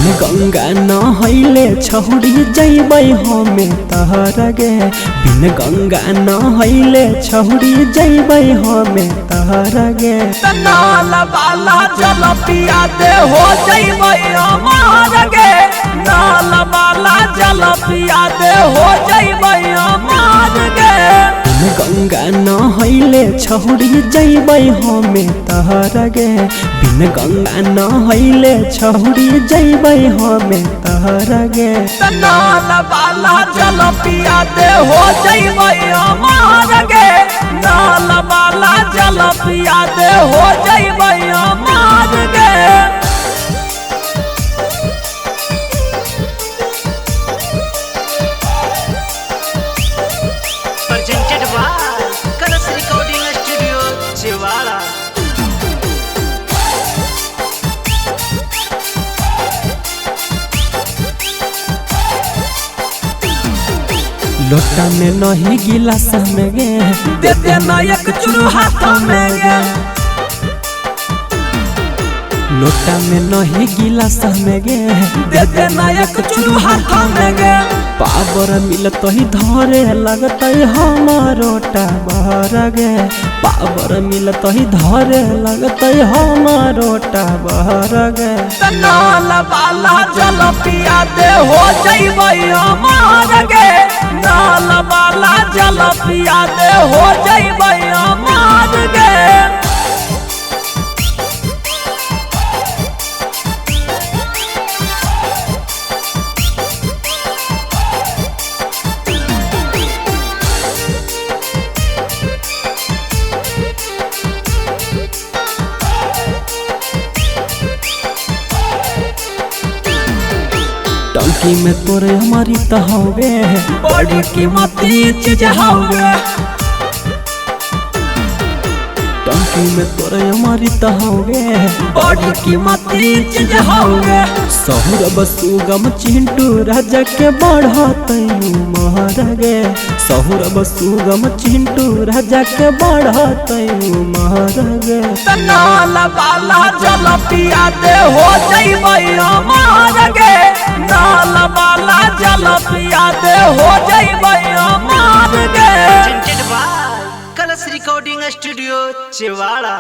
बिन गंगा नहैले छौड़ी जैबै हमें तहर गे। बिन गंगा नहैले छौड़ी जैबै हमें तहर गे। नाल वाला जल पिया दे हो जैबै हमार गे। नाल वाला जल पिया दे हो जैबै हमार गे। बिन गंगा नहैले छौड़ी जैबै हमें तहर गे। बिन गंगा नहैले छौड़ी जैबै हमें तहर गे। नाल वाला जल पिया दे हो जैबै हमार गे। नाल वाला जल पिया दे हो जैबै हमार गे। Presented by Colors Recording Studio, Chewala। लोटा में नहीं गिलास में गे। देते न एक चुरू हाथ में गे। लोटा में नहीं गिलास में गे। देते न एक चुरू हाथ में गे। पावर मिलत ही धरे लगत हमारोटा बहर गे। पावर मिलत ही धरे लगत हमारोटा बहर गे। नाल वाला जल पिया दे हो जैबै हमार गे। नाल वाला जल पिया दे हो जैबै हमार गे। टंकी में तोरे हमारी तहवे। बड़ी कीमती चीज हवे। टंकी में तोरे हमारी तहवे। बड़ी कीमती चीज हवे। सहुरब सुगम चिंटू राजा के बढ़तयू महर गे। सहुरब सुगम चिंटू राजा के बढ़तयू महर गे। नाल वाला जल पिया दे हो जैबै हमार गे। नाल वाला जल पिया दे हो जैबै हमार गे। Presented by Colors Recording Studio, Chewala।